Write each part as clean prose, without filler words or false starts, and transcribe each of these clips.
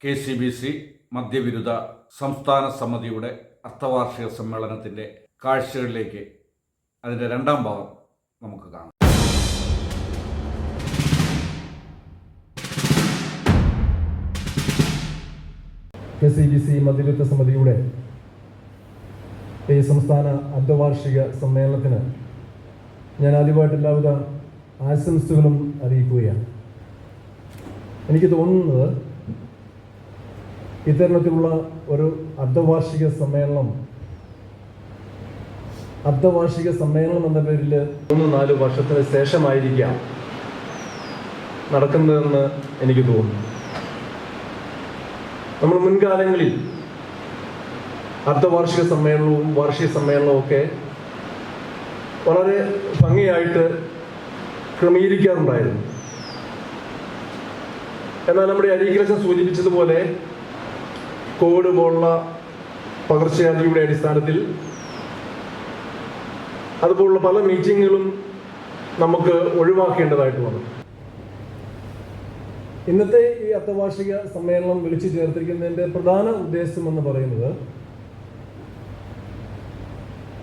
KCBC മദ്യവിരുദ്ധ സംസ്ഥാന സമിതിയുടെ അർദ്ധവാർഷിക സമ്മേളനത്തിൻ്റെ കാഴ്ചകളിലേക്ക് അതിൻ്റെ രണ്ടാം ഭാഗം നമുക്ക് കാണാം. KCBC മദ്യവിരുദ്ധ സമിതിയുടെ ഈ സംസ്ഥാന അർദ്ധവാർഷിക സമ്മേളനത്തിന് ഞാൻ ആദ്യമായിട്ട് എല്ലാവിധ ആശംസകളും അറിയിക്കുകയാണ്. എനിക്ക് തോന്നുന്നത് ഇത്തരത്തിലുള്ള ഒരു അർദ്ധവാർഷിക സമ്മേളനം എന്ന പേരിൽ 3-4 വർഷത്തിന് ശേഷമായിരിക്കാം നടക്കുന്നതെന്ന് എനിക്ക് തോന്നുന്നു. നമ്മൾ മുൻകാലങ്ങളിൽ അർദ്ധവാർഷിക സമ്മേളനവും വാർഷിക സമ്മേളനവും ഒക്കെ വളരെ ഭംഗിയായിട്ട് ക്രമീകരിക്കാറുണ്ടായിരുന്നു. എന്നാൽ നമ്മുടെ അരീകലക്ഷൻ സൂചിപ്പിച്ചതുപോലെ കോവിഡ് പോലുള്ള പകർച്ചവ്യാധിയുടെ അടിസ്ഥാനത്തിൽ അതുപോലുള്ള പല മീറ്റിങ്ങുകളും നമുക്ക് ഒഴിവാക്കേണ്ടതായിട്ട് വന്നു. ഇന്നത്തെ ഈ അർദ്ധവാർഷിക സമ്മേളനം വിളിച്ചു ചേർത്തിരിക്കുന്നതിൻ്റെ പ്രധാന ഉദ്ദേശം എന്ന് പറയുന്നത്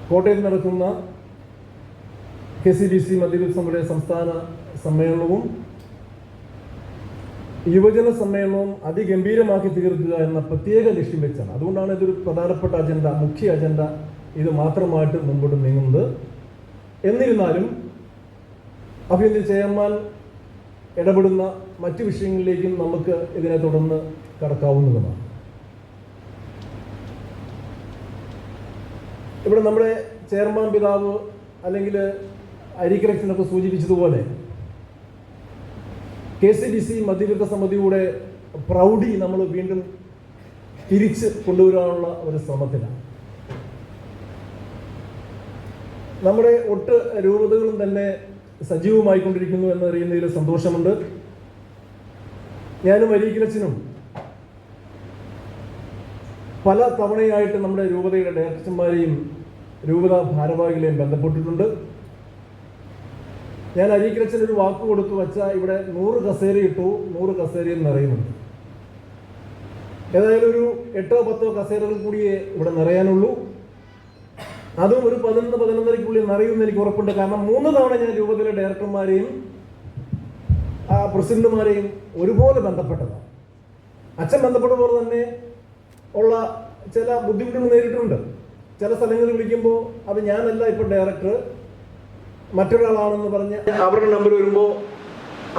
കോട്ടയത്ത് നടക്കുന്ന KCBC മദ്യവിരുദ്ധ സമിതിയുടെ സംസ്ഥാന സമ്മേളനവും യുവജന സമ്മേളനവും അതിഗംഭീരമാക്കി തീർക്കുക എന്ന പ്രത്യേക ലക്ഷ്യം വെച്ചാണ്. അതുകൊണ്ടാണ് ഇതൊരു പ്രധാനപ്പെട്ട മുഖ്യ അജണ്ട ഇത് മാത്രമായിട്ട് മുമ്പോട്ട് നീങ്ങുന്നത്. എന്നിരുന്നാലും അഭിനന്ദ ചെയർമാൻ ഇടപെടുന്ന മറ്റു വിഷയങ്ങളിലേക്കും നമുക്ക് ഇതിനെ തുടർന്ന് കടക്കാവുന്നതുമാണ്. ഇവിടെ നമ്മുടെ ചെയർമാൻ പിതാവ് അല്ലെങ്കിൽ അരിക്കലക്ഷനൊക്കെ സൂചിപ്പിച്ചതുപോലെ KCBC മദ്യവിരുദ്ധ സമിതിയുടെ പ്രൗഢി നമ്മൾ വീണ്ടും തിരിച്ച് കൊണ്ടുവരാനുള്ള ഒരു ശ്രമത്തിലാണ്. നമ്മുടെ ഒട്ട് രൂപതകളും തന്നെ സജീവമായിക്കൊണ്ടിരിക്കുന്നു എന്നറിയുന്നതിൽ സന്തോഷമുണ്ട്. ഞാനും അരീകലച്ചനും പല തവണയായിട്ട് നമ്മുടെ രൂപതയുടെ ഡയറക്ടർമാരെയും രൂപത ഭാരവാഹികളെയും ബന്ധപ്പെട്ടിട്ടുണ്ട്. ഞാൻ അരീകലച്ചൻ ഒരു വാക്ക് കൊടുത്തു വച്ചാൽ ഇവിടെ 100 കസേര ഇട്ടു, 100 കസേരയിൽ നിറയുന്നുണ്ട്. ഏതായാലും ഒരു 8-10 കസേരകൾ കൂടിയേ ഇവിടെ നിറയാനുള്ളൂ. അതും ഒരു 11-11:30 നിറയുമെന്ന് എനിക്ക് ഉറപ്പുണ്ട്. കാരണം 3 തവണ ഞാൻ രൂപതയിലെ ഡയറക്ടർമാരെയും പ്രസിഡന്റുമാരെയും ഒരുപോലെ ബന്ധപ്പെട്ടതാണ്. അച്ഛൻ ബന്ധപ്പെട്ട പോലെ തന്നെ ഉള്ള ചില ബുദ്ധിമുട്ടുകൾ നേരിട്ടുണ്ട്. ചില സ്ഥലങ്ങളിൽ വിളിക്കുമ്പോൾ അത് ഞാനല്ല ഇപ്പോൾ ഡയറക്ടർ, മറ്റൊരാളാണെന്ന് പറഞ്ഞ് അവരുടെ നമ്പർ വരുമ്പോൾ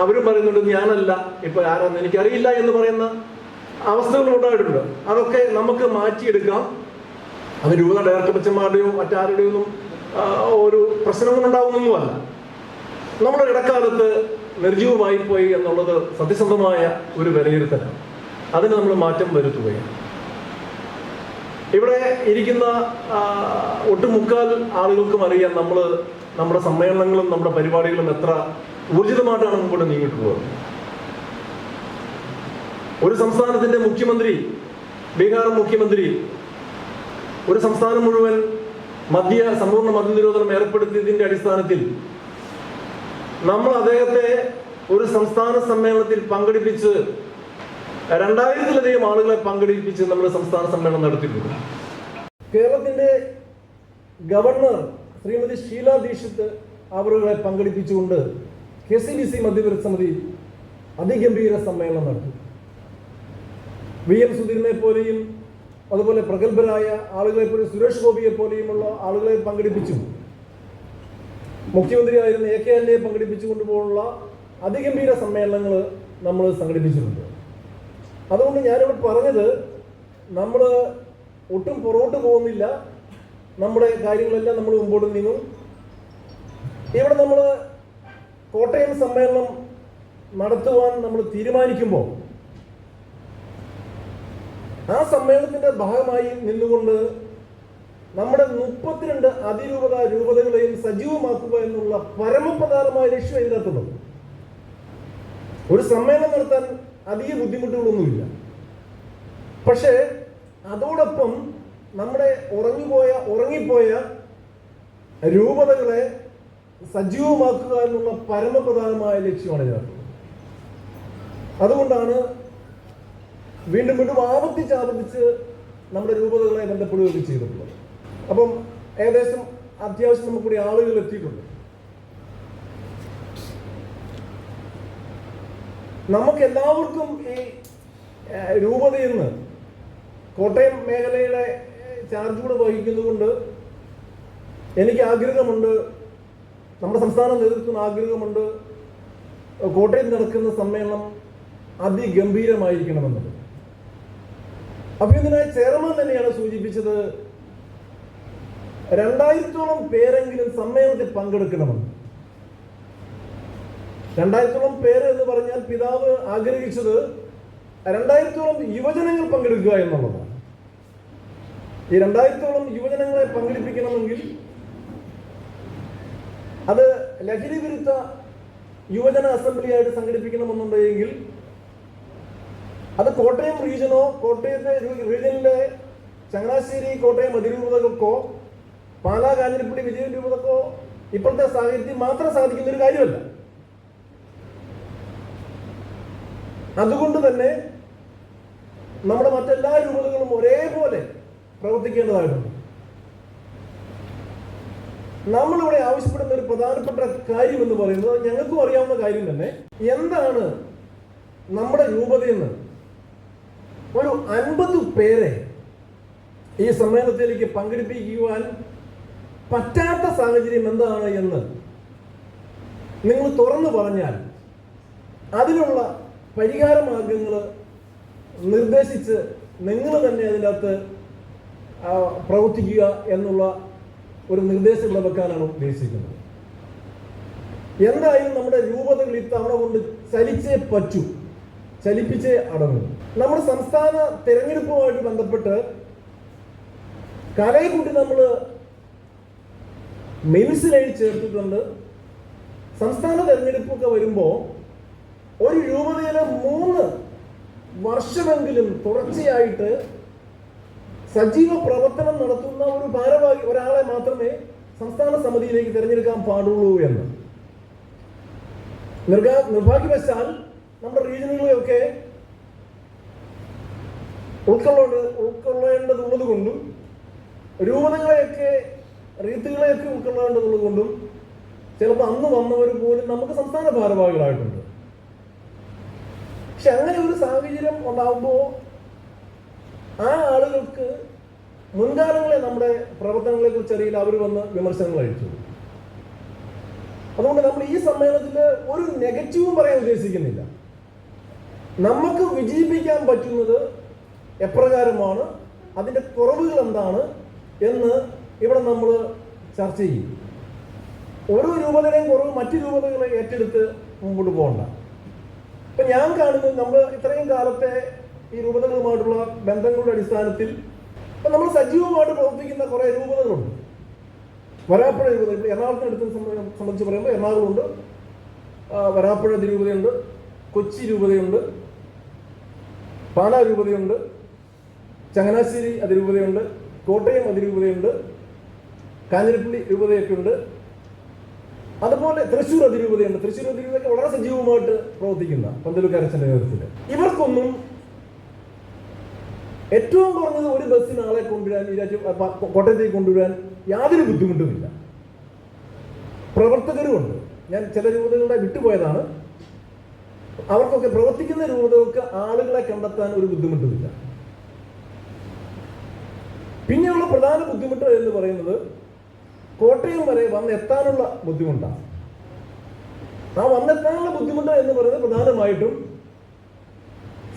അവരും പറയുന്നുണ്ട് ഞാനല്ല, ഇപ്പോൾ ആരാന്ന് എനിക്കറിയില്ല എന്ന് പറയുന്ന അവസ്ഥകൾ ഉണ്ടായിട്ടുണ്ട്. അതൊക്കെ നമുക്ക് മാറ്റിയെടുക്കാം. അത് രൂപത ഡയറക്ടർ അച്ഛന്മാരുടെയോ മറ്റാരുടെയോ ഒന്നും ഒരു പ്രശ്നങ്ങളുണ്ടാവുന്നൊന്നുമല്ല. നമ്മുടെ ഇടക്കാലത്ത് നിർജീവമായി പോയി എന്നുള്ളത് സത്യസന്ധമായ ഒരു വിലയിരുത്തലാണ്. അതിന് നമ്മൾ മാറ്റം വരുത്തുകയാണ്. ഇവിടെ ഇരിക്കുന്ന ഒട്ടുമുക്കാൽ ആളുകൾക്കും അറിയാം നമ്മുടെ സമ്മേളനങ്ങളും നമ്മുടെ പരിപാടികളും എത്ര ഊർജിതമായിട്ടാണ് മുമ്പോട്ട് നീങ്ങിയിട്ടുള്ളത്. ഒരു സംസ്ഥാനത്തിന്റെ മുഖ്യമന്ത്രി, ബീഹാർ മുഖ്യമന്ത്രി, ഒരു സംസ്ഥാനം മുഴുവൻ സമ്പൂർണ്ണ മദ്യനിരോധനം ഏർപ്പെടുത്തിയതിന്റെ അടിസ്ഥാനത്തിൽ നമ്മൾ അദ്ദേഹത്തെ ഒരു സംസ്ഥാന സമ്മേളനത്തിൽ പങ്കെടുപ്പിച്ച് 2000-ലധികം ആളുകളെ പങ്കെടുപ്പിച്ച് നമ്മൾ സംസ്ഥാന സമ്മേളനം നടത്തിയിട്ടുണ്ട്. കേരളത്തിന്റെ ഗവർണർ ശ്രീമതി ഷീല ദീക്ഷിത് അവരുടെ പങ്കെടുപ്പിച്ചുകൊണ്ട് KCBC മദ്യവിരുദ്ധ സമിതി അതിഗംഭീര സമ്മേളനം നടത്തി. VM സുധീരനെ പോലെയും അതുപോലെ പ്രഗത്ഭരായ ആളുകളെ പോലെയും സുരേഷ് ഗോപിയെ പോലെയുമുള്ള ആളുകളെ പങ്കെടുപ്പിച്ചു. മുഖ്യമന്ത്രിയായിരുന്ന AK ആന്റണിയെ പങ്കെടുപ്പിച്ചുകൊണ്ടുപോലുള്ള അതിഗംഭീര സമ്മേളനങ്ങൾ നമ്മൾ സംഘടിപ്പിച്ചിട്ടുണ്ട്. അതുകൊണ്ട് ഞാനിവിടെ പറഞ്ഞത് നമ്മൾ ഒട്ടും പുറകോട്ട് പോകുന്നില്ല. നമ്മുടെ കാര്യങ്ങളെല്ലാം നമ്മൾ മുമ്പോട്ട് നീങ്ങും. ഇവിടെ നമ്മൾ കോട്ടയം സമ്മേളനം നടത്തുവാൻ നമ്മൾ തീരുമാനിക്കുമ്പോൾ ആ സമ്മേളനത്തിന്റെ ഭാഗമായി നിന്നുകൊണ്ട് നമ്മുടെ 32 രൂപതകളെയും സജീവമാക്കുക എന്നുള്ള പരമപ്രധാനമായ ലക്ഷ്യം ഇതിനകത്തുള്ളത്. ഒരു സമ്മേളനം നടത്താൻ അധിക ബുദ്ധിമുട്ടുകളൊന്നുമില്ല. പക്ഷേ അതോടൊപ്പം നമ്മുടെ ഉറങ്ങിപ്പോയ രൂപതകളെ സജീവമാക്കുക എന്നുള്ള പരമപ്രധാനമായ ലക്ഷ്യമാണ് ഇതിനകത്ത്. അതുകൊണ്ടാണ് വീണ്ടും വീണ്ടും ആവർത്തിച്ച് നമ്മുടെ രൂപതകളെ ബന്ധപ്പെടുകയൊക്കെ ചെയ്തിട്ടുള്ളത്. അപ്പം ഏകദേശം അത്യാവശ്യം നമുക്കൂടി ആളുകൾ എത്തിയിട്ടുണ്ട്. നമുക്ക് എല്ലാവർക്കും ഈ രൂപതയിൽ നിന്ന് കോട്ടയം മേഖലയുടെ ചാർജ് കൂടെ വഹിക്കുന്നതുകൊണ്ട് എനിക്ക് ആഗ്രഹമുണ്ട്, നമ്മുടെ സംസ്ഥാന നേതൃത്വത്തിന് ആഗ്രഹമുണ്ട്, കോട്ടയം നടക്കുന്ന സമ്മേളനം അതിഗംഭീരമായിരിക്കണമെന്നത്. അപ്പോൾ ഇതിനായി ചെയർമാൻ തന്നെയാണ് സൂചിപ്പിച്ചത് 2000-ഓളം പേരെങ്കിലും സമ്മേളനത്തിൽ പങ്കെടുക്കണമെന്ന്. 2000-ഓളം പേര് എന്ന് പറഞ്ഞാൽ പിതാവ് ആഗ്രഹിച്ചത് 2000-ഓളം യുവജനങ്ങൾ പങ്കെടുക്കുക എന്നുള്ളതാണ്. ഈ 2000-ഓളം യുവജനങ്ങളെ പങ്കെടുപ്പിക്കണമെങ്കിൽ അത് ലഹരി വിരുദ്ധ യുവജന അസംബ്ലിയായിട്ട് സംഘടിപ്പിക്കണമെന്നുണ്ടെങ്കിൽ അത് കോട്ടയം റീജിയനോ കോട്ടയത്തെ റീജിയനിലെ ചങ്ങനാശ്ശേരി കോട്ടയം അതിരൂപതകൾക്കോ പാലാ കാഞ്ഞിരപ്പള്ളി വിജയൻ രൂപതക്കോ ഇപ്പോഴത്തെ സാഹചര്യത്തിൽ മാത്രം സാധിക്കുന്ന ഒരു കാര്യമല്ല. അതുകൊണ്ട് തന്നെ നമ്മുടെ മറ്റെല്ലാ രൂപതകളും ഒരേപോലെ പ്രവർത്തിക്കേണ്ടതായിട്ടുണ്ട്. നമ്മളിവിടെ ആവശ്യപ്പെടുന്ന ഒരു പ്രധാനപ്പെട്ട കാര്യം എന്ന് പറയുന്നത് ഞങ്ങൾക്കും അറിയാവുന്ന കാര്യം തന്നെ, എന്താണ് നമ്മുടെ രൂപതയിൽ നിന്ന് ഒരു 50 പേരെ ഈ സമ്മേളനത്തിലേക്ക് പങ്കെടുപ്പിക്കുവാൻ പറ്റാത്ത സാഹചര്യം എന്താണ് എന്ന് നിങ്ങൾ തുറന്നു പറഞ്ഞാൽ അതിനുള്ള പരിഹാര മാർഗങ്ങൾ നിർദ്ദേശിച്ച് നിങ്ങൾ തന്നെ അതിനകത്ത് പ്രവർത്തിക്കുക എന്നുള്ള ഒരു നിർദ്ദേശം വെക്കാനാണ് ഉദ്ദേശിക്കുന്നത്. എന്തായാലും നമ്മുടെ രൂപതകൾ ഇത്തവണ കൊണ്ട് ചലിച്ചേ പറ്റൂ, ചലിപ്പിച്ചേ അടങ്ങും. നമ്മുടെ സംസ്ഥാന തെരഞ്ഞെടുപ്പുമായിട്ട് ബന്ധപ്പെട്ട് കലയെക്കുട്ടി നമ്മൾ മിനിസിലായി ചേർത്തിട്ടുണ്ട്. സംസ്ഥാന തെരഞ്ഞെടുപ്പൊക്കെ വരുമ്പോൾ ഒരു രൂപതയിലെ 3 വർഷമെങ്കിലും തുടർച്ചയായിട്ട് സജീവ പ്രവർത്തനം നടത്തുന്ന ഒരു ഭാരവാഹി ഒരാളെ മാത്രമേ സംസ്ഥാന സമിതിയിലേക്ക് തിരഞ്ഞെടുക്കാൻ പാടുള്ളൂ എന്ന്. നിർഭാഗ്യവശാൽ നമ്മുടെ റീജിയനുകളെയൊക്കെ ഉൾക്കൊള്ളേണ്ടതുള്ളത് കൊണ്ടും രൂപതകളെയൊക്കെ റീത്തുകളെയൊക്കെ ഉൾക്കൊള്ളേണ്ടതുള്ളത് കൊണ്ടും ചിലപ്പോൾ അന്ന് വന്നവർ പോലും നമുക്ക് സംസ്ഥാന ഭാരവാഹികളായിട്ടുണ്ട്. പക്ഷെ അങ്ങനെ ഒരു സാഹചര്യം ഉണ്ടാകുമ്പോൾ ആ ആളുകൾക്ക് മുൻകാലങ്ങളെ നമ്മുടെ പ്രവർത്തനങ്ങളെ കുറിച്ച് അറിയില്ല, അവർ വന്ന് വിമർശനങ്ങൾ അയച്ചു. അതുകൊണ്ട് നമ്മൾ ഈ സമ്മേളനത്തിൽ ഒരു നെഗറ്റീവും പറയാൻ ഉദ്ദേശിക്കുന്നില്ല. നമുക്ക് വിജയിപ്പിക്കാൻ പറ്റുന്നത് എപ്രകാരമാണ്, അതിൻ്റെ കുറവുകൾ എന്താണ് എന്ന് ഇവിടെ നമ്മൾ ചർച്ച ചെയ്യും. ഓരോ രൂപതയുടെയും കുറവ് മറ്റു രൂപതകളെ ഏറ്റെടുത്ത് മുമ്പോട്ട് പോകണ്ട. ഇപ്പം ഞാൻ കാണുന്നത് നമ്മൾ ഇത്രയും കാലത്തെ ഈ രൂപതകളുമായിട്ടുള്ള ബന്ധങ്ങളുടെ അടിസ്ഥാനത്തിൽ ഇപ്പം നമ്മൾ സജീവമായിട്ട് പ്രവർത്തിക്കുന്ന കുറേ രൂപതകളുണ്ട്. വരാപ്പുഴ രൂപത, ഇപ്പോൾ എറണാകുളത്തിനടുത്ത് സംബന്ധിച്ച് പറയുമ്പോൾ എറണാകുളമുണ്ട്, വരാപ്പുഴ അതിരൂപതയുണ്ട്, കൊച്ചി രൂപതയുണ്ട്, പാലാ രൂപതയുണ്ട്, ചങ്ങനാശ്ശേരി അതിരൂപതയുണ്ട്, കോട്ടയം അതിരൂപതയുണ്ട്, കാഞ്ഞിരപ്പള്ളി രൂപതയൊക്കെ ഉണ്ട്, അതുപോലെ തൃശ്ശൂർ അതിരൂപതയുണ്ട്. തൃശ്ശൂർ അതിരൂപതയൊക്കെ വളരെ സജീവമായിട്ട് പ്രവർത്തിക്കുന്ന പന്തലുക്കാരച്ചൻ്റെ നേതൃത്വത്തിൽ. ഇവർക്കൊന്നും ഏറ്റവും കുറഞ്ഞത് ഒരു ബസ്സിന് ആളെ കൊണ്ടുവരാൻ കോട്ടയത്തേക്ക് കൊണ്ടുവരാൻ യാതൊരു ബുദ്ധിമുട്ടുമില്ല. പ്രവർത്തകരുമുണ്ട്. ഞാൻ ചില രൂപതകളുടെ വിട്ടുപോയതാണ്. അവർക്കൊക്കെ പ്രവർത്തിക്കുന്ന രൂപതകൾക്ക് ആളുകളെ കണ്ടെത്താൻ ഒരു ബുദ്ധിമുട്ടുമില്ല. പിന്നെയുള്ള പ്രധാന ബുദ്ധിമുട്ട് എന്ന് പറയുന്നത് കോട്ടയം വരെ വന്നെത്താനുള്ള ബുദ്ധിമുട്ടാണ്. ആ വന്നെത്താനുള്ള ബുദ്ധിമുട്ട് എന്ന് പറയുന്നത് പ്രധാനമായിട്ടും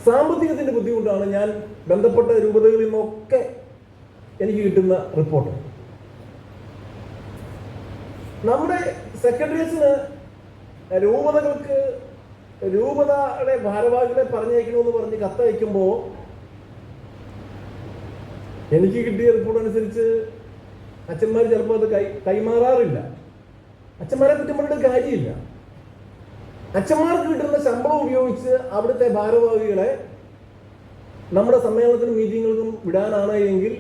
സാമ്പത്തികത്തിൻ്റെ ബുദ്ധിമുട്ടാണ്. ഞാൻ ബന്ധപ്പെട്ട രൂപതകളിൽ നിന്നൊക്കെ എനിക്ക് കിട്ടുന്ന റിപ്പോർട്ട്. നമ്മുടെ സെക്രട്ടേറിയറ്റ്സിന് രൂപതകൾക്ക് രൂപതയുടെ ഭാരവാഹികളെ പറഞ്ഞയക്കണമെന്ന് പറഞ്ഞ് കത്തയക്കുമ്പോൾ എനിക്ക് കിട്ടിയ റിപ്പോർട്ട് അനുസരിച്ച് അച്ഛന്മാർ ചിലപ്പോൾ അത് കൈമാറാറില്ല. അച്ഛന്മാരെ കുറ്റം പറഞ്ഞിട്ട് കാര്യമില്ല. അച്ഛന്മാർക്ക് കിട്ടുന്ന ശമ്പളം ഉപയോഗിച്ച് അവിടുത്തെ ഭാരവാഹികളെ നമ്മുടെ സമ്മേളനത്തിനും മീറ്റിങ്ങുകൾക്കും വിടാനാണ് എങ്കിൽ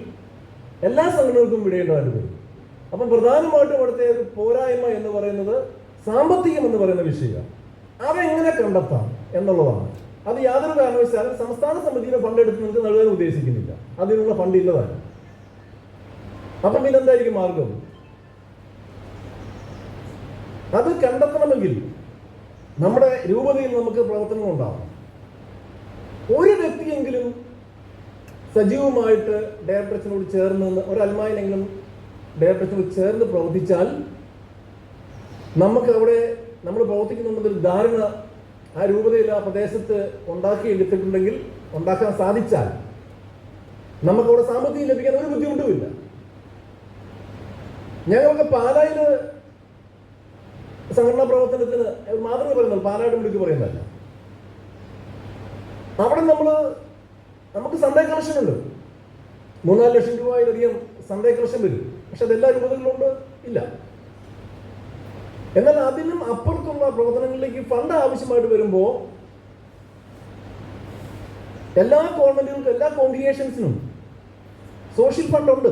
എല്ലാ സംഘടനകൾക്കും വിടേണ്ടതായിട്ട് വരും. അപ്പം പ്രധാനമായിട്ടും അവിടുത്തെ ഒരു പോരായ്മ എന്ന് പറയുന്നത് സാമ്പത്തികം എന്ന് പറയുന്ന വിഷയം. അതെങ്ങനെ കണ്ടെത്താം എന്നുള്ളതാണ്. അത് യാതൊരു കാരണവശാലും സംസ്ഥാന സമിതിയുടെ ഫണ്ട് എടുത്ത് നിങ്ങൾക്ക് നൽകാൻ ഉദ്ദേശിക്കുന്നില്ല. അതിനുള്ള ഫണ്ട് ഇല്ലതാണ്. അപ്പം പിന്നെ എന്തായിരിക്കും മാർഗം? അത് കണ്ടെത്തണമെങ്കിൽ നമ്മുടെ രൂപതയിൽ നമുക്ക് പ്രവർത്തനങ്ങൾ ഉണ്ടാവണം. ഒരു വ്യക്തിയെങ്കിലും സജീവമായിട്ട് ഡയറക്ടറേഷനോട് ചേർന്ന് ഒരു അൽമായനെങ്കിലും ഡയറക്ടറേഷനോട് ചേർന്ന് പ്രവർത്തിച്ചാൽ നമുക്ക് അവിടെ നമ്മൾ പ്രവർത്തിക്കുന്നുണ്ടെന്നൊരു ധാരണ ആ രൂപതയിൽ ആ പ്രദേശത്ത് ഉണ്ടാക്കിയെടുത്തിട്ടുണ്ടെങ്കിൽ, ഉണ്ടാക്കാൻ സാധിച്ചാൽ നമുക്കവിടെ സാമ്പത്തികം ലഭിക്കാൻ ഒരു ബുദ്ധിമുട്ടുമില്ല. ഞങ്ങൾക്ക് പാലായിൽ സംഘടനാ പ്രവർത്തനത്തിന് മാതൃക പറയുന്നത്, പാലായുടെ വിളിക്ക് പറയുന്നതല്ല. അവിടെ നമുക്ക് സൺഡേ കളക്ഷൻ ഉണ്ട്. 3-4 ലക്ഷം രൂപയിലധികം സൺഡേ കളക്ഷൻ വരും. പക്ഷെ അതെല്ലാ രൂപതകളിലുണ്ട് ഇല്ല. എന്നാൽ അതിനും അപ്പുറത്തുള്ള പ്രവർത്തനങ്ങളിലേക്ക് ഫണ്ട് ആവശ്യമായിട്ട് വരുമ്പോൾ എല്ലാ ഗവൺമെന്റുകൾക്കും എല്ലാ കോൺഗ്രിഗേഷൻസിനും സോഷ്യൽ ഫണ്ട് ഉണ്ട്.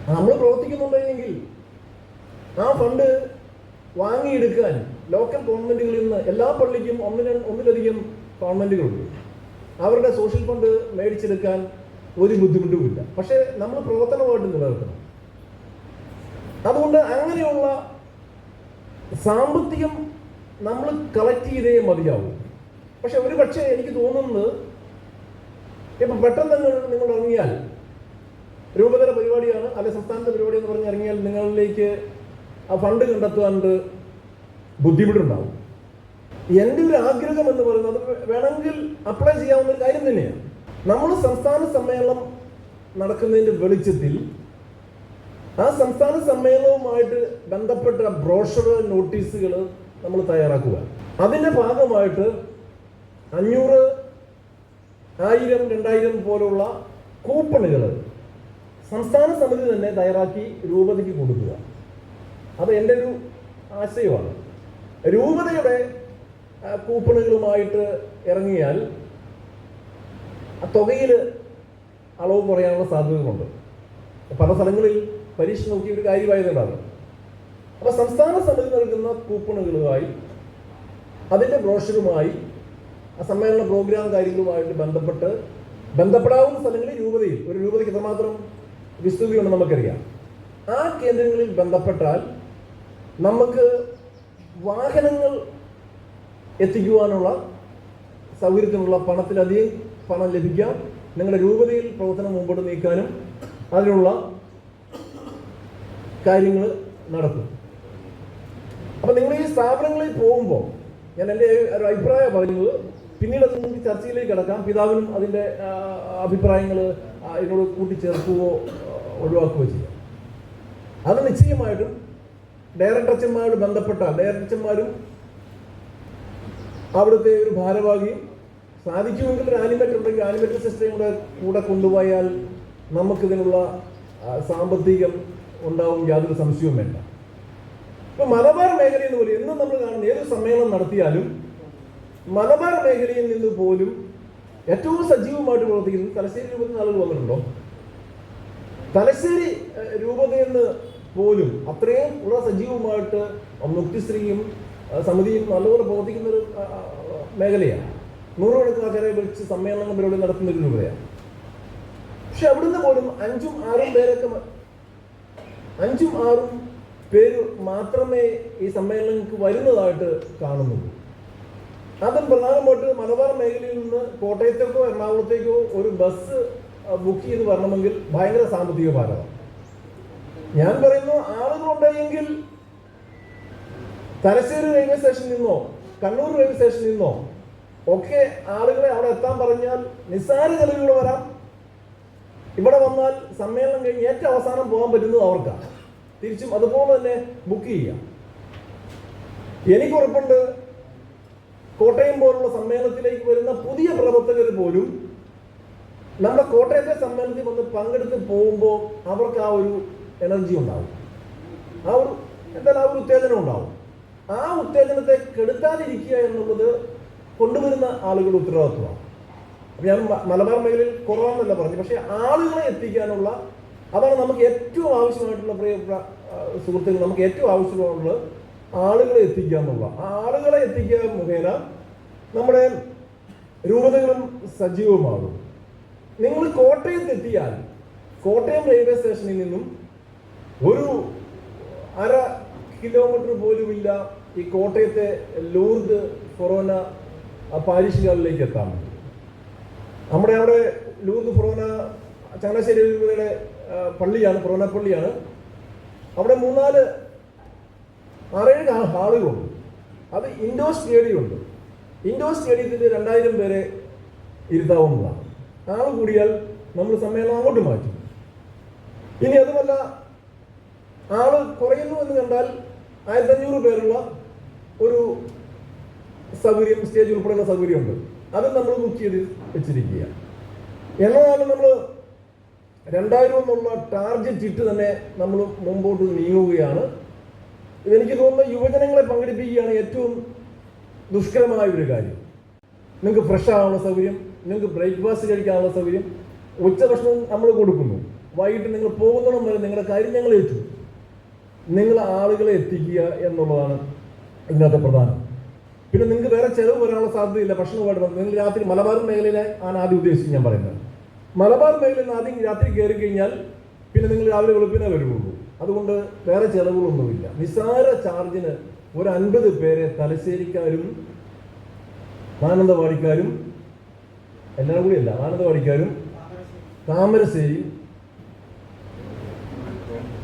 നമ്മൾ പ്രവർത്തിക്കുന്നുണ്ടെങ്കിൽ ആ ഫണ്ട് വാങ്ങിയെടുക്കാൻ ലോക്കൽ ഗവൺമെന്റുകളിൽ നിന്ന് എല്ലാ പള്ളിക്കും ഒന്നിലധികം ഗവൺമെന്റുകളുണ്ട്. അവരുടെ സോഷ്യൽ ഫണ്ട് മേടിച്ചെടുക്കാൻ ഒരു ബുദ്ധിമുട്ടുമില്ല. പക്ഷേ നമ്മൾ പ്രവർത്തനമായിട്ട് നിലനിർത്തണം. അതുകൊണ്ട് അങ്ങനെയുള്ള സാമ്പത്തികം നമ്മൾ കളക്ട് ചെയ്തേ മതിയാവും. പക്ഷെ ഒരു പക്ഷേ എനിക്ക് തോന്നുന്നത് ഇപ്പം പെട്ടെന്ന് നിങ്ങൾ ഇറങ്ങിയാൽ രൂപതര പരിപാടിയാണ് അല്ലെ സംസ്ഥാനത്തെ പരിപാടി എന്ന് പറഞ്ഞ് ഇറങ്ങിയാൽ നിങ്ങളിലേക്ക് ആ ഫണ്ട് കണ്ടെത്താൻ ബുദ്ധിമുട്ടുണ്ടാവും. എൻ്റെ ഒരു ആഗ്രഹം എന്ന് പറയുന്നത് വേണമെങ്കിൽ അപ്ലൈ ചെയ്യാവുന്ന ഒരു കാര്യം തന്നെയാണ്. നമ്മൾ സംസ്ഥാന സമ്മേളനം നടക്കുന്നതിൻ്റെ വെളിച്ചത്തിൽ ആ സംസ്ഥാന സമ്മേളനവുമായിട്ട് ബന്ധപ്പെട്ട ബ്രോഷർ നോട്ടീസുകൾ നമ്മൾ തയ്യാറാക്കുക. അതിൻ്റെ ഭാഗമായിട്ട് 500, 1000, 2000 പോലുള്ള കൂപ്പണുകൾ സംസ്ഥാന സമിതി തന്നെ തയ്യാറാക്കി രൂപതയ്ക്ക് കൊടുക്കുക. അത് എൻ്റെ ഒരു ആശയമാണ്. രൂപതയുടെ കൂപ്പണുകളുമായിട്ട് ഇറങ്ങിയാൽ ആ തുകയിൽ അളവ് കുറയാനുള്ള സാധ്യതകളുണ്ട്. പല സ്ഥലങ്ങളിൽ പരീക്ഷ നോക്കിയ ഒരു കാര്യമായതുകൊണ്ടാണ്. അപ്പോൾ സംസ്ഥാന സമിതി നൽകുന്ന കൂപ്പണുകളുമായി അതിൻ്റെ ബ്രോഷറുമായി ആ സമ്മേളന പ്രോഗ്രാം കാര്യങ്ങളുമായിട്ട് ബന്ധപ്പെടാവുന്ന സ്ഥലങ്ങളിൽ രൂപതയിൽ ഒരു രൂപതയ്ക്ക് എത്രമാത്രം വിസ്തൃതിയുണ്ട് നമുക്കറിയാം. ആ കേന്ദ്രങ്ങളിൽ ബന്ധപ്പെട്ടാൽ നമുക്ക് വാഹനങ്ങൾ എത്തിക്കുവാനുള്ള സൗകര്യത്തിനുള്ള പണത്തിലധികം പണം ലഭിക്കാം. നിങ്ങളുടെ രൂപതയിൽ പ്രവർത്തനം മുമ്പോട്ട് നീക്കാനും അതിനുള്ള കാര്യങ്ങൾ നടക്കും. അപ്പം നിങ്ങൾ ഈ സ്ഥാപനങ്ങളിൽ പോകുമ്പോൾ ഞാൻ എൻ്റെ ഒരു അഭിപ്രായം പറയുന്നത്, പിന്നീട് അത് നമുക്ക് ചർച്ചയിലേക്ക് കിടക്കാം. പിതാവിനും അതിൻ്റെ അഭിപ്രായങ്ങൾ ഇതിനോട് കൂട്ടിച്ചേർക്കുകയോ ഒഴിവാക്കുകയോ ചെയ്യാം. അത് നിശ്ചയമായിട്ടും ഡയറക്ടറച്ചന്മാരോട് ബന്ധപ്പെട്ട ഡയറക്ടറച്ചന്മാരും അവിടുത്തെ ഒരു ഭാരവാഹിയും സാധിക്കുമെങ്കിൽ ഒരു ആനിമേറ്റർ ഉണ്ടെങ്കിൽ ആനിമേറ്റർ സിസ്റ്റം കൂടെ കൊണ്ടുപോയാൽ നമുക്കിതിനുള്ള സാമ്പത്തികം ഉണ്ടാവും, യാതൊരു സംശയവും വേണ്ട. ഇപ്പം മലബാർ മേഖലയിൽ നിന്ന് പോലും എന്നും നമ്മൾ കാണുന്ന ഏതൊരു സമ്മേളനം നടത്തിയാലും മലബാർ മേഖലയിൽ നിന്ന് പോലും ഏറ്റവും സജീവമായിട്ട് പ്രവർത്തിക്കുന്നത് തലശ്ശേരി രൂപത്തിൽ ആളുകൾ വന്നിട്ടുണ്ടോ? തലശ്ശേരി രൂപതയിൽ നിന്ന് പോലും അത്രയും ഉള്ള സജീവമായിട്ട് മുക്തിശ്രീയും സമിതിയും നല്ലപോലെ പ്രവർത്തിക്കുന്ന ഒരു മേഖലയാണ്. 100 കണക്കിന് ആൾക്കാരെ വിളിച്ച് സമ്മേളനം പരിപാടി നടത്തുന്ന ഒരു രൂപതയാണ്. പക്ഷെ അവിടുന്ന് പോലും 5-6 പേര് മാത്രമേ ഈ സമ്മേളനങ്ങൾക്ക് വരുന്നതായിട്ട് കാണുന്നുള്ളൂ. അതും പ്രധാനമായിട്ട് മലബാർ മേഖലയിൽ നിന്ന് കോട്ടയത്തേക്കോ എറണാകുളത്തേക്കോ ഒരു ബസ് ബുക്ക് ചെയ്ത് വരണമെങ്കിൽ ഭയങ്കര സാമ്പത്തിക ഭാരമാണ്. ഞാൻ പറയുന്നു, ആളുകളുണ്ടെങ്കിൽ തലശ്ശേരി റെയിൽവേ സ്റ്റേഷനിൽ നിന്നോ കണ്ണൂർ റെയിൽവേ സ്റ്റേഷനിൽ നിന്നോ ഒക്കെ ആളുകളെ അവിടെ എത്താൻ പറഞ്ഞാൽ നിസ്സാര ചെലവുകൾ വരാം. ഇവിടെ വന്നാൽ സമ്മേളനം കഴിഞ്ഞ് ഏറ്റവും അവസാനം പോകാൻ പറ്റുന്നത് അവർക്കാണ്. തിരിച്ചും അതുപോലെ തന്നെ ബുക്ക് ചെയ്യാം. എനിക്കുറപ്പുണ്ട്, കോട്ടയം പോലുള്ള സമ്മേളനത്തിലേക്ക് വരുന്ന പുതിയ പ്രവർത്തകർ പോലും നമ്മുടെ കോട്ടയത്തെ സമ്മേളനത്തിൽ വന്ന് പങ്കെടുത്ത് പോകുമ്പോൾ അവർക്ക് ആ ഒരു എനർജി ഉണ്ടാവും, ആ ഒരു ഉത്തേജനം ഉണ്ടാവും. ആ ഉത്തേജനത്തെ കെടുത്താതിരിക്കുക എന്നുള്ളത് കൊണ്ടുവരുന്ന ആളുകളുടെ ഉത്തരവാദിത്വമാണ്. ഞാൻ മലബാർ മേഖലയിൽ കുറവാണെന്നല്ല പറഞ്ഞു, പക്ഷേ ആളുകളെ എത്തിക്കാനുള്ള, അതാണ് നമുക്ക് ഏറ്റവും ആവശ്യമായിട്ടുള്ള സുഹൃത്തുക്കൾ, നമുക്ക് ഏറ്റവും ആവശ്യമുള്ള ആളുകളെ എത്തിക്കുക എന്നുള്ള. ആ ആളുകളെ എത്തിക്കുക മുഖേന നമ്മുടെ രൂപതകളും സജീവമാകും. നിങ്ങൾ കോട്ടയത്തെത്തിയാൽ കോട്ടയം റെയിൽവേ സ്റ്റേഷനിൽ നിന്നും ഒരു 1/2 കിലോമീറ്റർ പോലുമില്ല ഈ കോട്ടയത്തെ ലൂർദ് ഫൊറോന പാരിഷുകളിലേക്ക് എത്താൻ പറ്റും. നമ്മുടെ അവിടെ ലൂർദ് ഫൊറോന ചങ്ങനാശ്ശേരി രൂപതയുടെ പള്ളിയാണ്, ഫൊറോന പള്ളിയാണ്. അവിടെ 6-7 ഹാളുകളുണ്ട്. അത് ഇൻഡോർ സ്റ്റേഡിയം ഉണ്ട്. ഇൻഡോർ സ്റ്റേഡിയത്തിൽ 2000 പേരെ ഇരുത്താവുന്നതാണ്. ആൾ കൂടിയാൽ നമ്മൾ സമ്മേളനം അങ്ങോട്ട് മാറ്റും. ഇനി അതുമല്ല, ആള് കുറയുന്നു എന്ന് കണ്ടാൽ 1500 പേരുള്ള ഒരു സൗകര്യം, സ്റ്റേജ് ഉൾപ്പെടെയുള്ള സൗകര്യമുണ്ട്. അത് നമ്മൾ ബുക്ക് ചെയ്ത് വെച്ചിരിക്കുക. എന്നതാണ് നമ്മൾ 2000 എന്നുള്ള ടാർഗറ്റ് ഇട്ട് തന്നെ നമ്മൾ മുമ്പോട്ട് നീങ്ങുകയാണ്. ഇതെനിക്ക് തോന്നുന്ന യുവജനങ്ങളെ പങ്കെടുപ്പിക്കുകയാണ് ഏറ്റവും ദുഷ്കരമായ ഒരു കാര്യം. നിങ്ങൾക്ക് ഫ്രഷ് ആവാനുള്ള സൗകര്യം, നിങ്ങൾക്ക് ബ്രേക്ക്ഫാസ്റ്റ് കഴിക്കാനുള്ള സൗകര്യം, ഉച്ചഭക്ഷണം നമ്മൾ കൊടുക്കുന്നു. വൈകിട്ട് നിങ്ങൾ പോകുന്നിടം വരെ നിങ്ങളുടെ കാര്യം ഞങ്ങൾ ഏറ്റു. നിങ്ങൾ ആളുകളെ എത്തിക്കുക എന്നുള്ളതാണ് ഇതിനകത്ത് പ്രധാനം. പിന്നെ നിങ്ങൾക്ക് വേറെ ചിലവ് വരാനുള്ള സാധ്യതയില്ല. ഭക്ഷണമായിട്ട് നിങ്ങൾ രാത്രി മലബാർ മേഖലയിലെ ആണ് ആദ്യം ഉദ്ദേശിച്ച് ഞാൻ പറയുന്നത്. മലബാർ മേഖലയിൽ ആദ്യം രാത്രി കയറി കഴിഞ്ഞാൽ പിന്നെ നിങ്ങൾ രാവിലെ വെളുപ്പിനെ വരുള്ളൂ. അതുകൊണ്ട് വേറെ ചിലവുകളൊന്നുമില്ല. നിസ്സാര ചാർജിന് ഒരു 50 പേരെ തലശ്ശേരിക്കാരും മാനന്തവാടിക്കാരും എല്ലാം കൂടിയല്ല, മാനന്തവാടിക്കാരും താമരശ്ശേരി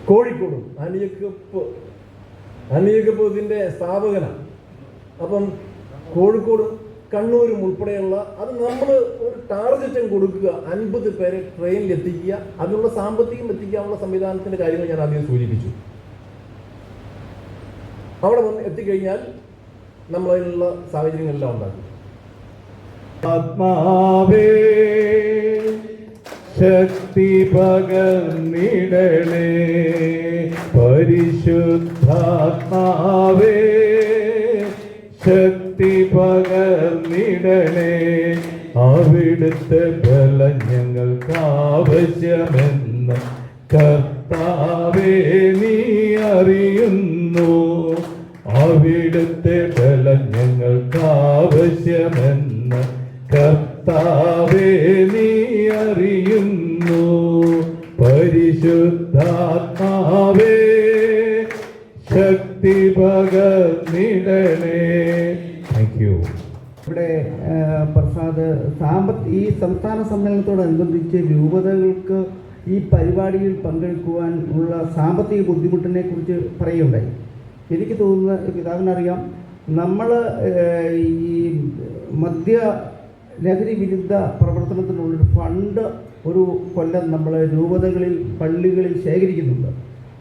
കോഴിക്കോടും അനിയക്കപ്പ് ഇതിൻ്റെ സ്ഥാപകനാണ്. അപ്പം കോഴിക്കോടും കണ്ണൂരും ഉൾപ്പെടെയുള്ള അത് നമ്മൾ ഒരു ടാർഗറ്റും കൊടുക്കുക, 50 പേരെ ട്രെയിനിൽ എത്തിക്കുക. അതിനുള്ള സാമ്പത്തികം എത്തിക്കാനുള്ള സംവിധാനത്തിൻ്റെ കാര്യങ്ങൾ ഞാൻ ആദ്യം സൂചിപ്പിച്ചു. അവിടെ വന്ന് എത്തിക്കഴിഞ്ഞാൽ നമ്മൾ അതിനുള്ള സാഹചര്യങ്ങളെല്ലാം ഉണ്ടാക്കും. ആത്മാവേ ശക്തി പകർന്നിടണേ, പരിശുദ്ധാത്മാവേ ശക്തി പകർന്നിടണേ, അവിടുത്തെ ബലം ഞങ്ങൾക്ക് ആവശ്യമെന്ന് കർത്താവേ നീ അറിയുന്നു. അവിടുത്തെ ബലം ഞങ്ങൾക്ക് ആവശ്യമെന്ന് കർത്താവേ നീ അറിയുന്നു. പരിശുദ്ധാത്മാവേ ശക്തി പകർന്നിടണേ. Thank you. ഇവിടെ പ്രസാദ് ഈ സംസ്ഥാന സമ്മേളനത്തോടനുബന്ധിച്ച് രൂപതകൾക്ക് ഈ പരിപാടിയിൽ പങ്കെടുക്കുവാൻ ഉള്ള സാമ്പത്തിക ബുദ്ധിമുട്ടിനെ കുറിച്ച് പറയുകയുണ്ടായി. എനിക്ക് തോന്നുന്ന പിതാവിനറിയാം, നമ്മൾ ഈ മദ്യ ലഹരി വിരുദ്ധ പ്രവർത്തനത്തിനുള്ളൊരു ഫണ്ട് ഒരു കൊല്ലം നമ്മൾ രൂപതകളിൽ പള്ളികളിൽ ശേഖരിക്കുന്നുണ്ട്.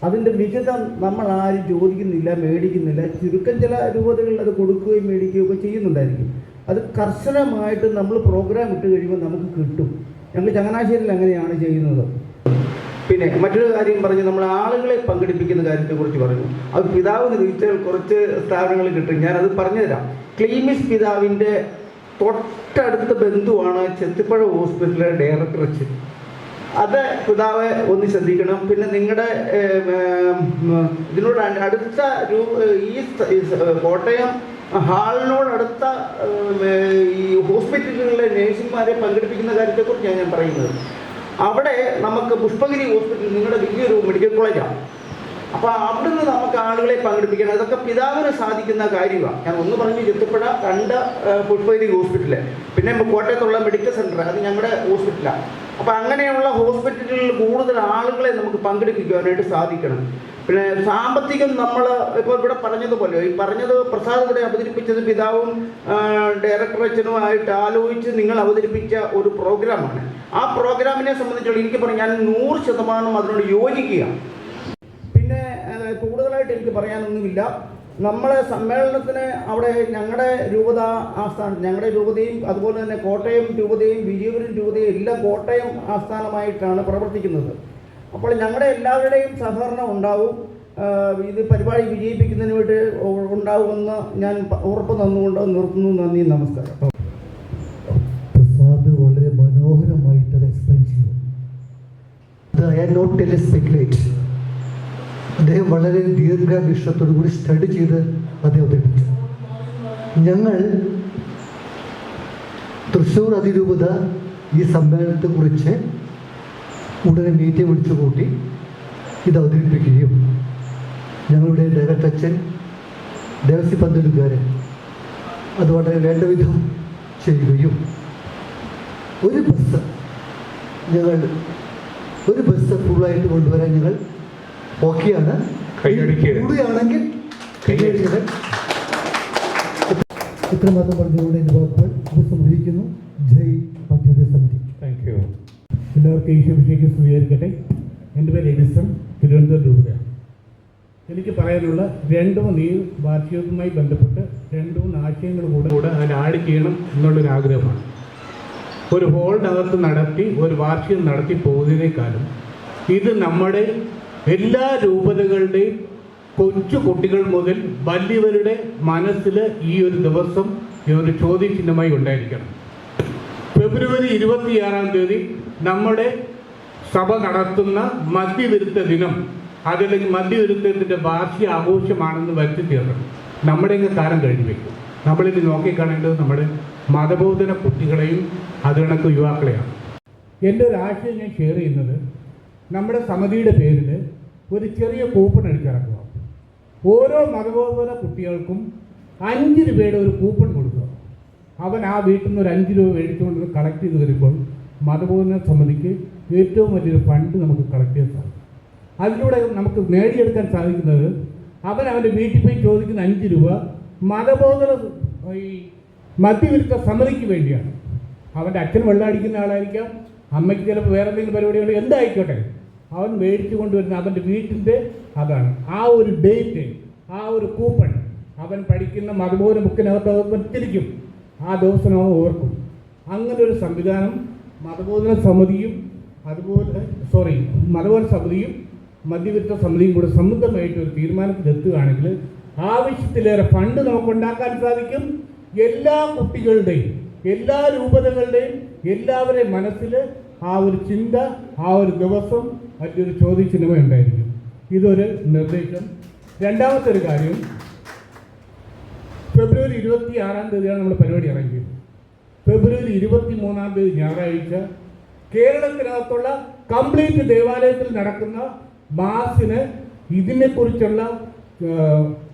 അതിൻ്റെ വിഹിതം നമ്മൾ ആരും ചോദിക്കുന്നില്ല, മേടിക്കുന്നില്ല. ചുരുക്കം ചില രൂപതകളിൽ അത് കൊടുക്കുകയും മേടിക്കുകയും ഒക്കെ ചെയ്യുന്നുണ്ടായിരിക്കും. അത് കർശനമായിട്ട് നമ്മൾ പ്രോഗ്രാം ഇട്ട് കഴിയുമ്പോൾ നമുക്ക് കിട്ടും. ഞങ്ങൾ ചങ്ങനാശ്ശേരിയിൽ അങ്ങനെയാണ് ചെയ്യുന്നത്. പിന്നെ മറ്റൊരു കാര്യം പറഞ്ഞ് നമ്മൾ ആളുകളെ പങ്കെടുപ്പിക്കുന്ന കാര്യത്തെക്കുറിച്ച് പറഞ്ഞു. അത് പിതാവ് ചോദിച്ചാൽ കുറച്ച് സ്ഥാപനങ്ങൾ കിട്ടും. ഞാനത് പറഞ്ഞുതരാം. ക്ലീമിസ് പിതാവിൻ്റെ തൊട്ടടുത്ത ബന്ധുവാണ് ചെത്തിപ്പുഴ ഹോസ്പിറ്റലിലെ ഡയറക്ടർ അച്ഛൻ. അത് പിതാവ് ഒന്ന് ശ്രദ്ധിക്കണം. പിന്നെ നിങ്ങളുടെ ഇതിനോട് അടുത്ത ഈ കോട്ടയം ഹാളിനോടടുത്ത ഈ ഹോസ്പിറ്റലുകളിലെ നേഴ്സുമാരെ പങ്കെടുപ്പിക്കുന്ന കാര്യത്തെക്കുറിച്ചാണ് ഞാൻ പറയുന്നത്. അവിടെ നമുക്ക് പുഷ്പഗിരി ഹോസ്പിറ്റൽ നിങ്ങളുടെ വലിയൊരു മെഡിക്കൽ കോളേജാണ്. അപ്പോൾ അവിടുന്ന് നമുക്ക് ആളുകളെ പങ്കെടുപ്പിക്കണം. അതൊക്കെ പിതാവിന് സാധിക്കുന്ന കാര്യമാണ്. ഞാൻ ഒന്ന് പറഞ്ഞ് ചെത്തിപ്പുഴ, 2 പുഷ്പഗിരി ഹോസ്പിറ്റല്, പിന്നെ കോട്ടയത്തുള്ള മെഡിക്കൽ സെൻറ്റർ, അത് ഞങ്ങളുടെ ഹോസ്പിറ്റലാണ്. അപ്പോൾ അങ്ങനെയുള്ള ഹോസ്പിറ്റലുകളിൽ കൂടുതൽ ആളുകളെ നമുക്ക് പങ്കെടുപ്പിക്കുവാനായിട്ട് സാധിക്കണം. പിന്നെ സാമ്പത്തികം നമ്മൾ ഇപ്പോൾ ഇവിടെ പറഞ്ഞതുപോലെ ഈ പറഞ്ഞത് പ്രസാദ് ഇവിടെ അവതരിപ്പിച്ചത് പിതാവും ഡയറക്ടർ അച്ഛനുമായിട്ട് ആലോചിച്ച് നിങ്ങൾ അവതരിപ്പിച്ച ഒരു പ്രോഗ്രാമാണ്. ആ പ്രോഗ്രാമിനെ സംബന്ധിച്ചുള്ള എനിക്ക് പറഞ്ഞു, ഞാൻ 100% അതിനോട് യോജിക്കുകയാണ്. പിന്നെ കൂടുതലായിട്ട് എനിക്ക് പറയാനൊന്നുമില്ല. നമ്മളെ സമ്മേളനത്തിന് അവിടെ ഞങ്ങളുടെ രൂപത ആസ്ഥാനം, ഞങ്ങളുടെ രൂപതയും അതുപോലെ തന്നെ കോട്ടയം രൂപതയും വിജയപുരം രൂപതയും എല്ലാം കോട്ടയം ആസ്ഥാനമായിട്ടാണ് പ്രവർത്തിക്കുന്നത്. അപ്പോൾ ഞങ്ങളുടെ എല്ലാവരുടെയും സഹകരണം ഉണ്ടാവും. ഇത് പരിപാടി വിജയിപ്പിക്കുന്നതിന് വേണ്ടി ഉണ്ടാവുമെന്ന് ഞാൻ ഉറപ്പ് തന്നുകൊണ്ട് നിർത്തുന്നു. നന്ദി, നമസ്കാരം. പ്രസാദ് വളരെ മനോഹരമായിട്ട് അത് എക്സ്പ്ലെയിൻ ചെയ്തു. അദ്ദേഹം വളരെ ദീർഘവീക്ഷണത്തോടു കൂടി സ്റ്റഡി ചെയ്ത് അദ്ദേഹം അവതരിപ്പിച്ചു. ഞങ്ങൾ തൃശ്ശൂർ അതിരൂപത ഈ സമ്മേളനത്തെക്കുറിച്ച് ഉടനെ മീറ്റിംഗ് വിളിച്ചു കൂട്ടി ഇത് അവതരിപ്പിക്കുകയും ഞങ്ങളുടെ ഡയറക്ടർ ദേവസി പന്തലുകാരൻ അത് വളരെ വേണ്ട വിധം ചെയ്യുകയും ഒരു ബസ് ഫുള്ളായിട്ട് കൊണ്ടുവരാൻ ഞങ്ങൾ ഓക്കെയാണ്. കൂടുകയാണെങ്കിൽ കൈയടിക്കുക. ഇത്രമാത്രം പറഞ്ഞുകൊണ്ട് എൻ്റെ വാക്കുകൾ ഉപസംഹരിക്കുന്നു. ജയ് പദ്യോദയ സമിതി. Thank you. എല്ലാവർക്കും ഈശോഭിഷേകം സ്വീകരിക്കട്ടെ. എൻ്റെ പേര് എഡിസൺ, തിരുവനന്തപുരം രൂപതയാണ്. എനിക്ക് പറയാനുള്ള വാർഷികവുമായി ബന്ധപ്പെട്ട് 2-3 ആശയങ്ങൾ കൂടെ അതിൽ ആഡ് ചെയ്യണം എന്നുള്ളൊരാഗ്രഹമാണ്. ഒരു ഹോളിനകത്ത് നടത്തി ഒരു വാർഷികം നടത്തി പോകുന്നതിനേക്കാളും ഇത് നമ്മുടെ എല്ലാ രൂപതകളുടെയും കൊച്ചു കുട്ടികൾ മുതൽ വലിയവരുടെ മനസ്സിൽ ഈ ഒരു ദിവസം ഒരു ചോദ്യചിഹ്നമായി ഉണ്ടായിരിക്കണം. ഫെബ്രുവരി 26 നമ്മുടെ സഭ നടത്തുന്ന മദ്യവിരുദ്ധ ദിനം, അതല്ലെങ്കിൽ മദ്യവിരുദ്ധത്തിൻ്റെ വാർഷിക ആഘോഷമാണെന്ന് വരുത്തി തീർക്കണം. നമ്മുടെയൊക്കെ കാലം കഴിഞ്ഞു വയ്ക്കും. നമ്മളിത് നോക്കിക്കാണേണ്ടത് നമ്മുടെ മതബോധന കുട്ടികളെയും അത് കണക്ക് യുവാക്കളെയാണ്. എൻ്റെ ഒരു ആശയം ഞാൻ ഷെയർ ചെയ്യുന്നത്, നമ്മുടെ സമിതിയുടെ പേരിൽ ഒരു ചെറിയ കൂപ്പൺ അടിച്ചിറക്കുക. ഓരോ മതബോധന കുട്ടികൾക്കും 5 രൂപയുടെ ഒരു കൂപ്പൺ കൊടുക്കുക. അവൻ ആ വീട്ടിൽ നിന്ന് ഒരു 5 രൂപ മേടിച്ചുകൊണ്ട് കളക്ട് ചെയ്ത് വരുമ്പോൾ മതബോധന സമിതിക്ക് ഏറ്റവും വലിയൊരു ഫണ്ട് നമുക്ക് കളക്ട് ചെയ്യാൻ സാധിക്കും. അതിലൂടെ നമുക്ക് നേടിയെടുക്കാൻ സാധിക്കുന്നത്, അവൻ്റെ വീട്ടിൽ പോയി ചോദിക്കുന്ന 5 രൂപ മതബോധന ഈ മദ്യവിരുദ്ധ സമിതിക്ക് വേണ്ടിയാണ്. അവൻ്റെ അച്ഛൻ വെള്ളമടിക്കുന്ന ആളായിരിക്കാം, അമ്മയ്ക്ക് ചിലപ്പോൾ വേറെ എന്തെങ്കിലും പരിപാടികൾ എന്തായിക്കോട്ടെ, അവൻ മേടിച്ചു കൊണ്ടുവരുന്ന അവൻ്റെ വീട്ടിൻ്റെ അതാണ്. ആ ഒരു ഡേറ്റ്, ആ ഒരു കൂപ്പൺ അവൻ പഠിക്കുന്ന മതബോധന ബുക്കിനകത്ത് അവൻ തിരിക്കും. ആ ദിവസം അവൻ ഓർക്കും. അങ്ങനെ ഒരു സംവിധാനം മതബോധന സമിതിയും മതബോധന സമിതിയും മദ്യവിരുദ്ധ സമിതിയും കൂടെ സംബന്ധമായിട്ട് ഒരു തീരുമാനത്തിലെത്തുകയാണെങ്കിൽ ആവശ്യത്തിലേറെ ഫണ്ട് നമുക്ക് ഉണ്ടാക്കാൻ സാധിക്കും. എല്ലാ കുട്ടികളുടെയും എല്ലാ രൂപതകളുടെയും എല്ലാവരുടെയും മനസ്സിൽ ആ ഒരു ചിന്ത, ആ ഒരു ദിവസം മറ്റൊരു ചോദ്യചിഹ്നമേ ഉണ്ടായിരിക്കും. ഇതൊരു നിർദ്ദേശം. രണ്ടാമത്തെ ഒരു കാര്യം, ഫെബ്രുവരി 26 നമ്മൾ പരിപാടി ഇറങ്ങിയത്. ഫെബ്രുവരി 23 ഞായറാഴ്ച കേരളത്തിനകത്തുള്ള കംപ്ലീറ്റ് ദേവാലയത്തിൽ നടക്കുന്ന മാസിന് ഇതിനെക്കുറിച്ചുള്ള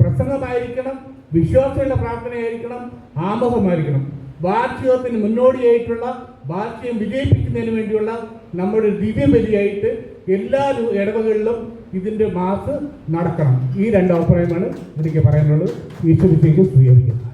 പ്രസംഗമായിരിക്കണം, വിശ്വാസമുള്ള പ്രാർത്ഥനയായിരിക്കണം, ആമുഖമായിരിക്കണം. വാർഷികത്തിന് മുന്നോടിയായിട്ടുള്ള വാർഷികം വിജയിപ്പിക്കുന്നതിന് വേണ്ടിയുള്ള നമ്മുടെ ദിവ്യബലിയായിട്ട് എല്ലാ ഇടവകളിലും ഇതിൻ്റെ മാസ് നടക്കണം. ഈ 2 അഭിപ്രായമാണ് എനിക്ക് പറയാനുള്ളത്. ഈശ്വരത്തേക്ക് സ്വീകരിക്കുന്നത്.